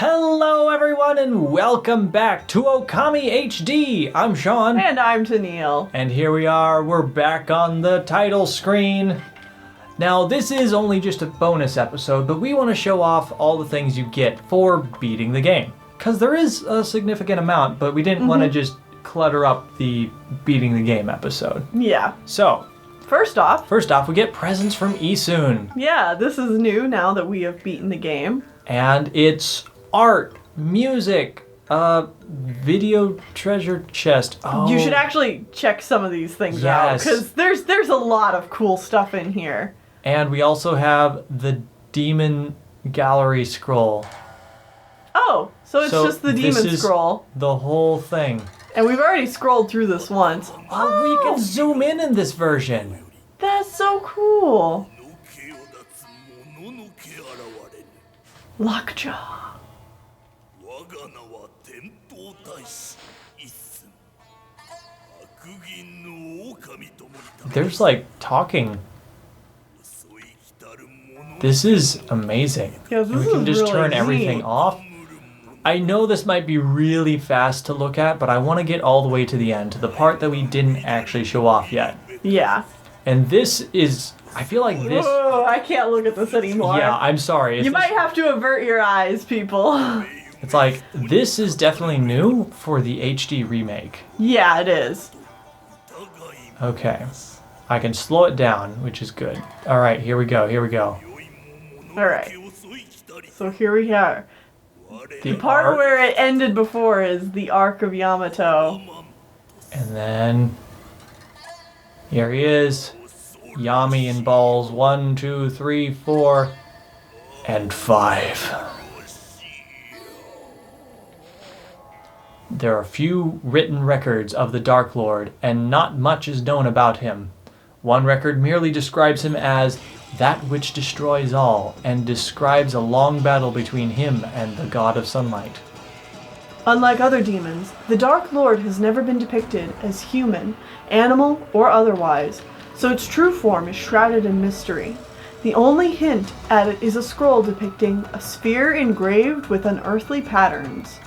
Hello everyone and welcome back to Okami HD! I'm Sean. And I'm Tennille. And here we are, we're back on the title screen. Now this is only just a bonus episode, but we want to show off all the things you get for beating the game. Because there is a significant amount, but we didn't want to just clutter up the beating the game episode. Yeah. So, First off, we get presents from Isun. yeah, this is new now that we have beaten the game. And it's art, music, video treasure chest. Oh. You should actually check some of these things out, because there's a lot of cool stuff in here. And we also have the Demon Gallery scroll. Oh, so it's just the demon scroll. The whole thing. And we've already scrolled through this once. Oh, we can zoom in this version. That's so cool. Lockjaw. There's like talking. This is amazing. Yeah, we can just really turn everything neat. off. I know this might be really fast to look at, but I want to get all the way to the end, to the part that we didn't actually show off yet. Yeah. And this is, I feel like this... Whoa, I can't look at this anymore. Yeah, I'm sorry. You might have to avert your eyes, people. It's like, this is definitely new for the HD remake. Yeah, it is. Okay. I can slow it down, which is good. Alright, here we go. Alright. So here we are. The part art, where it ended before is the Arc of Yamato. and then... Here he is. Yami in balls 1, 2, 3, 4, and 5. There are few written records of the Dark Lord, and not much is known about him. One record merely describes him as that which destroys all, and describes a long battle between him and the god of sunlight. Unlike other demons, the Dark Lord has never been depicted as human, animal, or otherwise, so its true form is shrouded in mystery. The only hint at it is a scroll depicting a sphere engraved with unearthly patterns.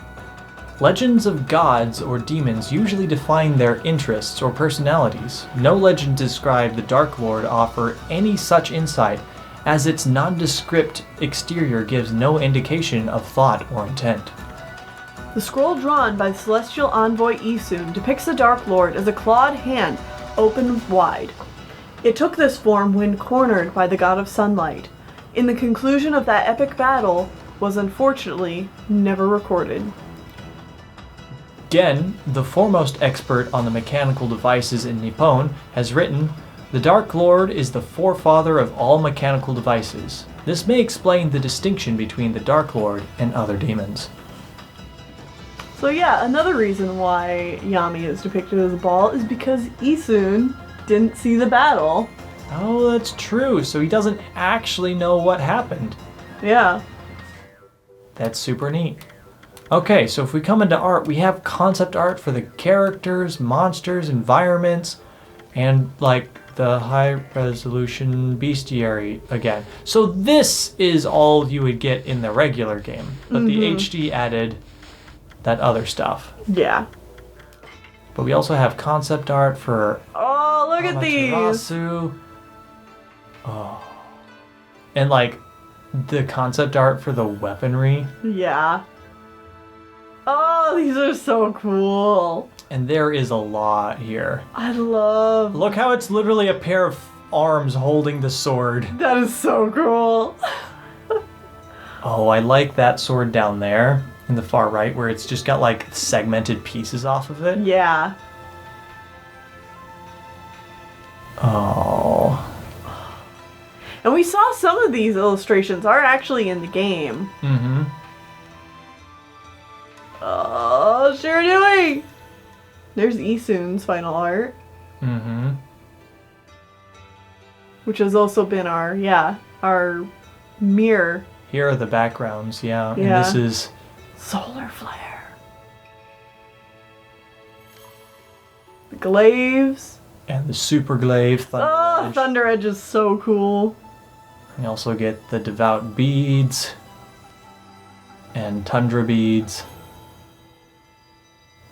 Legends of gods or demons usually define their interests or personalities. No legends describe the Dark Lord offer any such insight, as its nondescript exterior gives no indication of thought or intent. The scroll drawn by the celestial envoy Isun depicts the Dark Lord as a clawed hand open wide. It took this form when cornered by the god of sunlight. In the conclusion of that epic battle was unfortunately never recorded. Gen, the foremost expert on the mechanical devices in Nippon, has written, "The Dark Lord is the forefather of all mechanical devices. This may explain the distinction between the Dark Lord and other demons." So yeah, another reason why Yami is depicted as a ball is because Isun didn't see the battle. Oh, that's true. So he doesn't actually know what happened. Yeah. That's super neat. Okay, so if we come into art, we have concept art for the characters, monsters, environments, and like the high resolution bestiary again. So this is all you would get in the regular game, but the HD added that other stuff. Yeah. But we also have concept art for Oh, look at these! Amaterasu. Oh. And like the concept art for the weaponry. Yeah. Oh, these are so cool. And there is a lot here. I love... Look how it's literally a pair of arms holding the sword. That is so cool. Oh, I like that sword down there in the far right where it's just got like segmented pieces off of it. Yeah. Oh. And we saw some of these illustrations are actually in the game. Mm-hmm. Oh, sure doing! There's Isun's final art. Mm-hmm. Which has also been our mirror. Here are the backgrounds, yeah. Yeah. And this is... Solar flare. The glaives. And the super glaive Thunder Oh, Edge. Thunder Edge is so cool. You also get the devout beads. and Tundra Beads.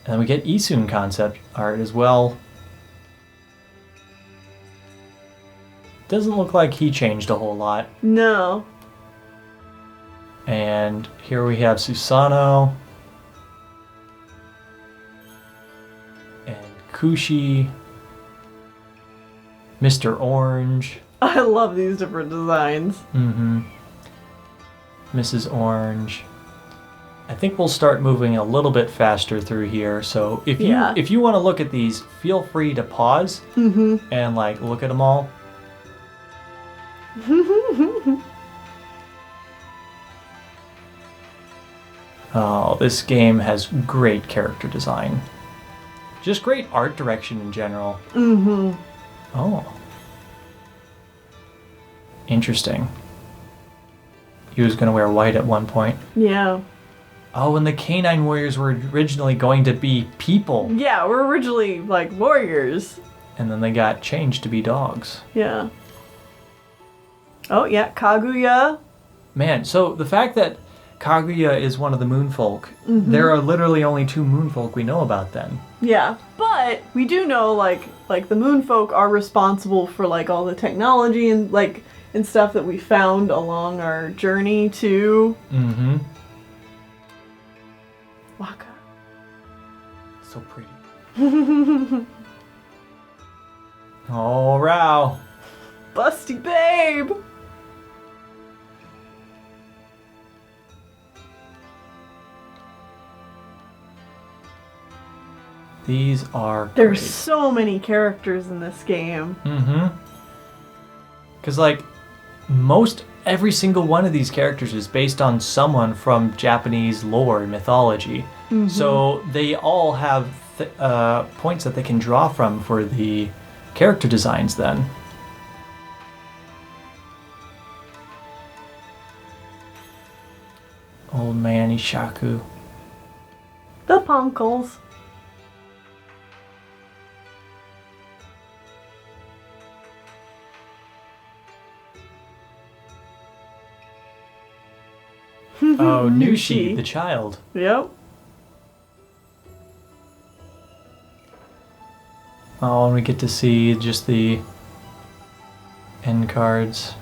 And then we get Isun concept art as well. Doesn't look like he changed a whole lot. No. And here we have Susanoo. And Kushi. Mr. Orange. I love these different designs. Mm-hmm. Mrs. Orange. I think we'll start moving a little bit faster through here. So if you want to look at these, feel free to pause and like look at them all. Oh, this game has great character design. Just great art direction in general. Mm-hmm. Oh. Interesting. He was going to wear white at one point. Yeah. Oh, and the Canine Warriors were originally going to be people. Yeah, we're originally, like, warriors. And then they got changed to be dogs. Yeah. Oh, yeah, Kaguya. Man, so the fact that Kaguya is one of the moonfolk, there are literally only 2 moonfolk we know about then. Yeah, but we do know, like the moonfolk are responsible for, like, all the technology and, like, and stuff that we found along our journey to... Mm-hmm. Waka. So pretty. Oh, Rao. Busty babe! These are There's great. so many characters in this game. Mm-hmm. Because, like, every single one of these characters is based on someone from Japanese lore and mythology. So they all have points that they can draw from for the character designs then. Old man Ishaku. The Punkles. Oh, Nushi, the child. Yep. Oh, and we get to see just the end cards.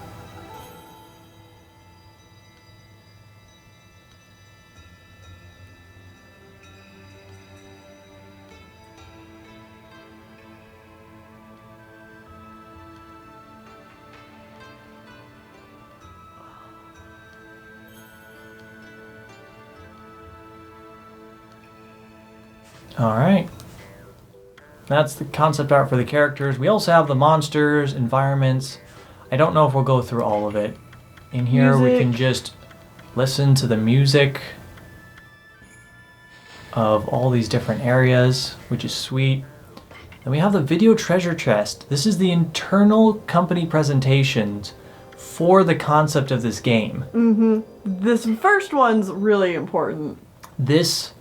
Alright. That's the concept art for the characters. We also have the monsters, environments. I don't know if we'll go through all of it. In here we can just listen to the music of all these different areas, which is sweet. Then we have the video treasure chest. This is the internal company presentations for the concept of this game. This first one's really important. This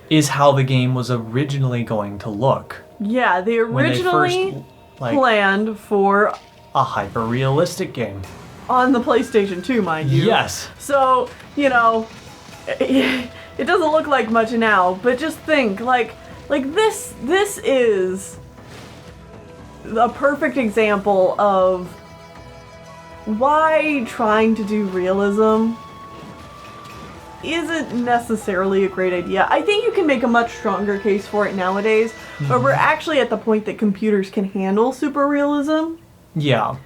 is how the game was originally going to look. Yeah, they originally planned for a hyper-realistic game. On the PlayStation 2, mind you. Yes. So, you know, it doesn't look like much now, but just think, like this is a perfect example of why trying to do realism isn't necessarily a great idea. I think you can make a much stronger case for it nowadays, but we're actually at the point that computers can handle super realism. Yeah.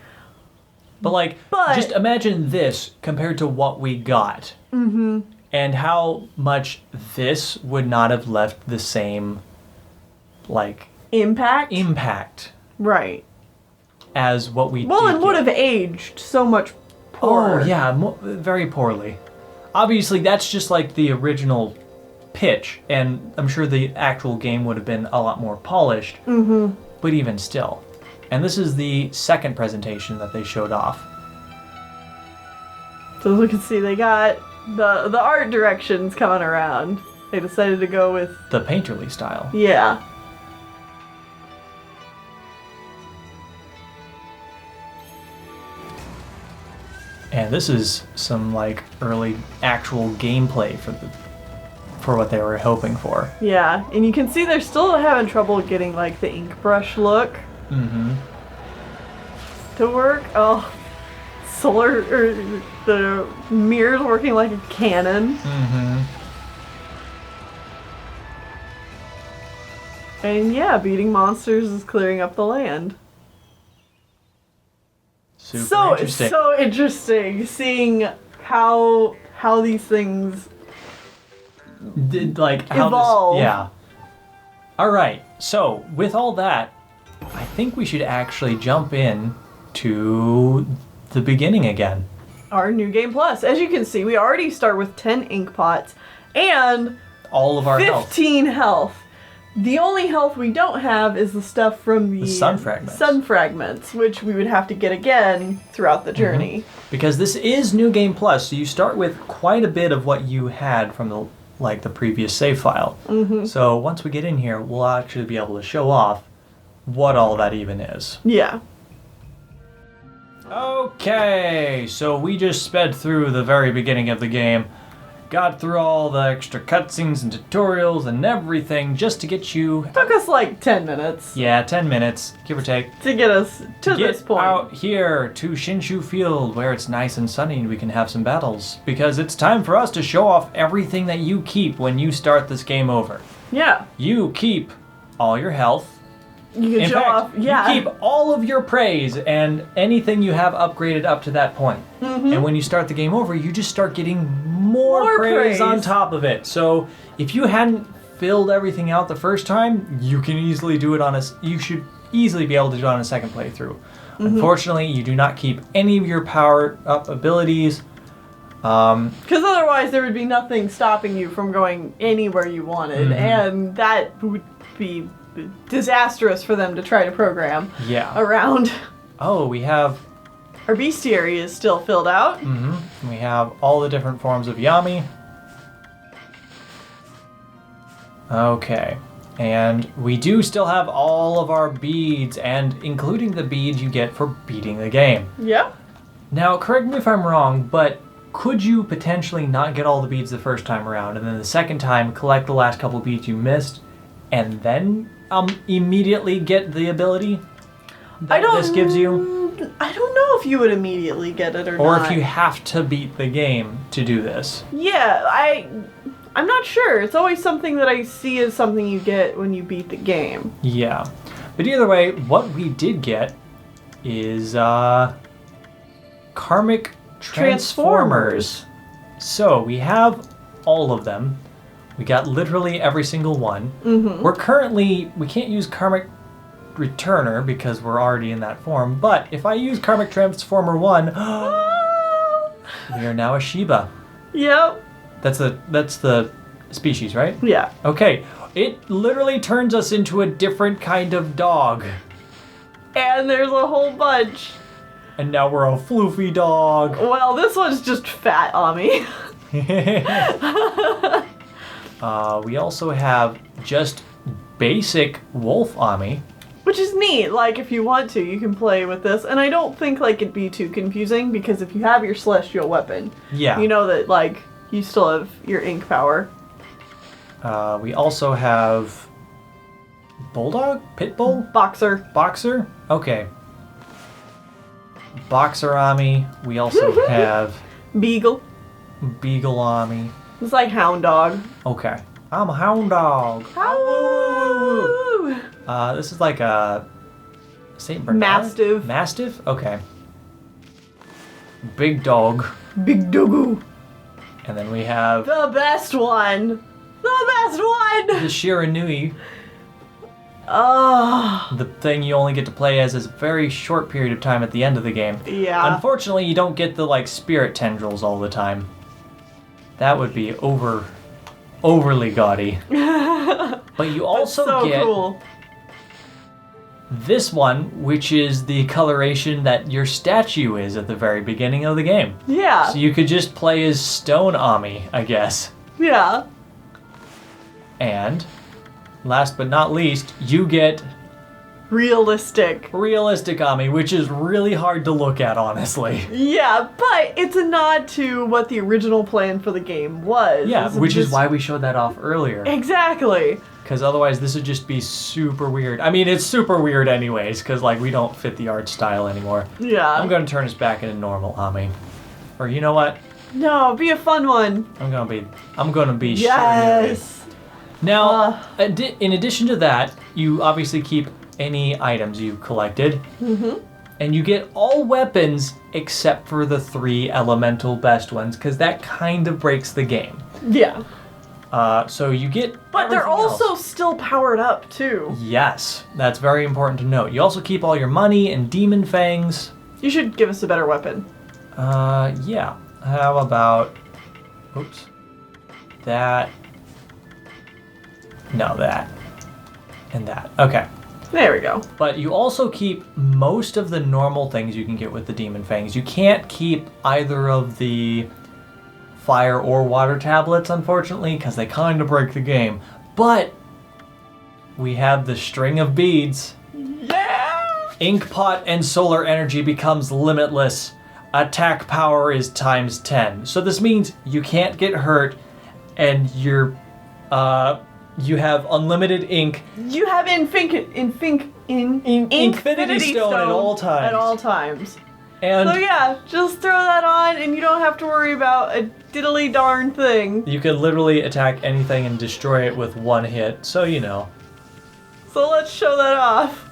But just imagine this compared to what we got. And how much this would not have left the same, impact. Right. As what we did. Well, it would have aged so much poorer. Oh, yeah, very poorly. Obviously, that's just like the original pitch, and I'm sure the actual game would have been a lot more polished, but even still. And this is the second presentation that they showed off. So as we can see, they got the art directions coming around. They decided to go with... the painterly style. Yeah. And this is some like early actual gameplay for what they were hoping for. Yeah, and you can see they're still having trouble getting like the ink brush look to work. Oh, the mirror's working like a cannon. And yeah, beating monsters is clearing up the land. Super interesting. So interesting seeing how these things like how evolve. Yeah. All right. So with all that, I think we should actually jump in to the beginning again. Our new game plus. As you can see, we already start with 10 ink pots and All of our 15 health. The only health we don't have is the stuff from the sun fragments. Sun fragments, which we would have to get again throughout the journey. Because this is New Game Plus, so you start with quite a bit of what you had from the previous save file. So once we get in here, we'll actually be able to show off what all that even is. Yeah. Okay, so we just sped through the very beginning of the game. Got through all the extra cutscenes and tutorials and everything just to get you... Took us like 10 minutes. Yeah, 10 minutes, give or take. To get us to this point. Get out here to Shinshu Field where it's nice and sunny and we can have some battles. Because it's time for us to show off everything that you keep when you start this game over. Yeah. You keep all your health. You can show off, yeah. You keep all of your praise and anything you have upgraded up to that point. And when you start the game over, you just start getting more praise on top of it. So if you hadn't filled everything out the first time, you can easily do it you should easily be able to do it on a second playthrough. Unfortunately, you do not keep any of your power up abilities. Because otherwise there would be nothing stopping you from going anywhere you wanted, and that would be disastrous for them to try to program around. Oh, we have... Our bestiary is still filled out. We have all the different forms of Yami. Okay. And we do still have all of our beads, and including the beads you get for beating the game. Yep. Now, correct me if I'm wrong, but could you potentially not get all the beads the first time around, and then the second time collect the last couple beads you missed, and then immediately get the ability that this gives you? I don't know if you would immediately get it or not. Or if you have to beat the game to do this. Yeah, I'm not sure. It's always something that I see as something you get when you beat the game. Yeah. But either way, what we did get is Karmic Transformers. So we have all of them. We got literally every single one. We can't use Karmic Returner because we're already in that form, but if I use Karmic Transformer 1, we are now a Shiba. Yep. That's the species, right? Yeah. Okay. It literally turns us into a different kind of dog. And there's a whole bunch. And now we're a floofy dog. Well, this one's just fat Ami. We also have just basic wolf Ami. Which is neat. Like, if you want to, you can play with this. And I don't think, like, it'd be too confusing, because if you have your celestial weapon, you know that, like, you still have your ink power. We also have Bulldog? Pitbull? Boxer. Okay. Boxer Ami. We also have Beagle Ami. It's like Hound Dog. Okay. I'm a Hound Dog. Ow! This is like a Saint Bernard? Mastiff. Mastiff? Okay. Big Dog. Big Doggo. And then we have The best one. the Shiranui. The thing you only get to play as is a very short period of time at the end of the game. Yeah. Unfortunately, you don't get the like spirit tendrils all the time. That would be overly gaudy. But you also get cool. This one, which is the coloration that your statue is at the very beginning of the game. Yeah. So you could just play as Stone Ami, I guess. realistic. Realistic Ami, which is really hard to look at, honestly. Yeah, but it's a nod to what the original plan for the game was. Yeah, which is why we showed that off earlier. Exactly. Because otherwise this would just be super weird. I mean, it's super weird anyways, because like we don't fit the art style anymore. Yeah. I'm going to turn this back into normal Ami. Or you know what? No, be a fun one. I'm gonna be Yes. sure. Now, in addition to that, you obviously keep any items you collected. Mm-hmm. And you get all weapons except for the 3 elemental best ones, because that kind of breaks the game. Yeah. So you get But they're everything also else. still powered up, too. Yes, that's very important to note. You also keep all your money and demon fangs. You should give us a better weapon. Yeah. How about... Oops. That. No, that. And that. Okay. There we go. But you also keep most of the normal things you can get with the demon fangs. You can't keep either of the fire or water tablets, unfortunately, because they kind of break the game. But we have the string of beads. Yeah! Ink pot and solar energy becomes limitless. Attack power is times 10. So this means you can't get hurt, and you have unlimited ink. You have Infinity Stone at all times. At all times. And So yeah, just throw that on and you don't have to worry about a diddly darn thing. you can literally attack anything and destroy it with one hit, so you know. So let's show that off.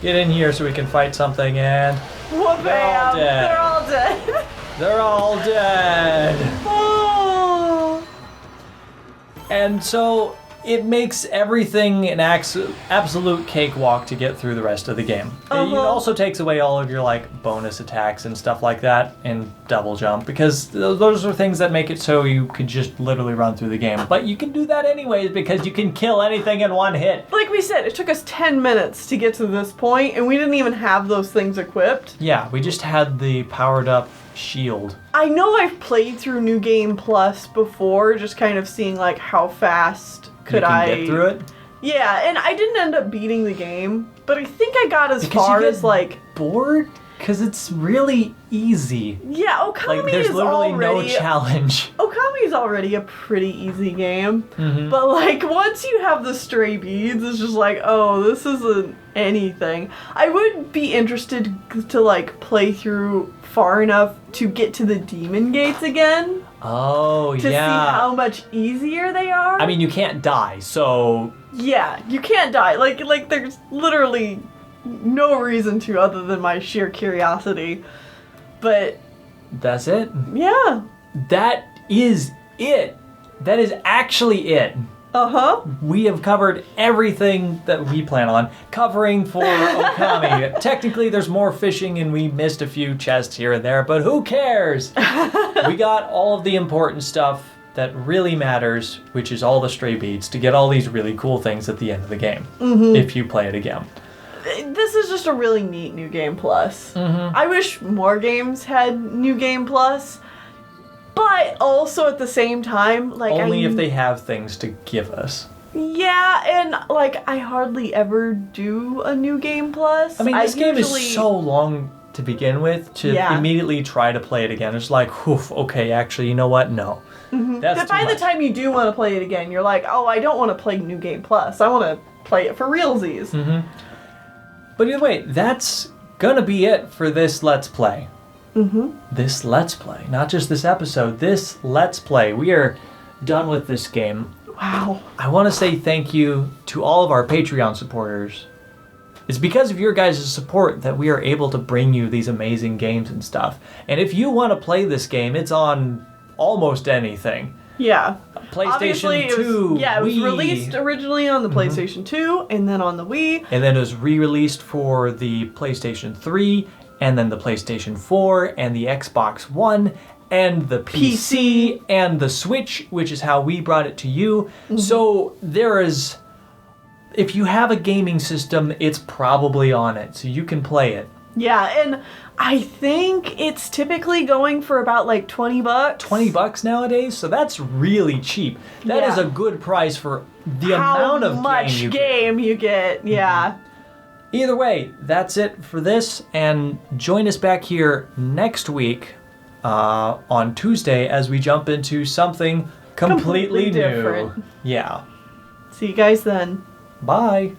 Get in here so we can fight something, and Whoop They're all dead. They're all dead. they're all dead. Oh. And so it makes everything an absolute cakewalk to get through the rest of the game. It also takes away all of your like bonus attacks and stuff like that, and double jump, because those are things that make it so you could just literally run through the game. But you can do that anyways because you can kill anything in one hit. Like we said, it took us 10 minutes to get to this point, and we didn't even have those things equipped. Yeah, we just had the powered up shield. I know I've played through New Game Plus before, just kind of seeing like how fast could you can I get through it. Yeah, and I didn't end up beating the game, but I think I got as Because far you get as like bored because it's really easy. yeah, Okami Like there's is literally already no challenge. Okami's already a pretty easy game, Mhm. but like once you have the stray beads, it's just like, oh, this isn't anything. I would be interested to like play through far enough to get to the demon gates again Oh, to yeah. see how much easier they are. I mean, you can't die, so yeah, you can't die. Like there's literally no reason to other than my sheer curiosity. But that's it. yeah. That is it. That is actually it. Uh-huh. We have covered everything that we plan on covering for Okami. Technically, there's more fishing and we missed a few chests here and there, but who cares? We got all of the important stuff that really matters, which is all the stray beads, to get all these really cool things at the end of the game, if you play it again. This is just a really neat New Game Plus. I wish more games had New Game Plus, but also at the same time, like Only if they have things to give us. Yeah, and like I hardly ever do a New Game Plus. I mean, this game usually... is so long to begin with, to Yeah. immediately try to play it again. It's like, whew, okay, actually, you know what? No. That's But too by the much. time you do want to play it again, you're like, oh, I don't want to play New Game Plus. I want to play it for realsies. But either way, that's gonna be it for this Let's Play. This Let's Play. Not just this episode, this Let's Play. We are done with this game. Wow. I want to say thank you to all of our Patreon supporters. It's because of your guys' support that we are able to bring you these amazing games and stuff. And if you want to play this game, it's on almost anything. Yeah. PlayStation Obviously, 2, it was Wii. released originally on the PlayStation 2 and then on the Wii. And then it was re-released for the PlayStation 3, and then the PlayStation 4, and the Xbox One, and the PC, and the Switch, which is how we brought it to you. So there is... If you have a gaming system, it's probably on it, so you can play it. Yeah, and I think it's typically going for about like $20. $20 nowadays, so that's really cheap. That is Yeah. a good price for the amount of How much game you get. game you get, yeah. Either way, that's it for this, and join us back here next week on Tuesday as we jump into something completely new. different. Yeah. See you guys then. Bye.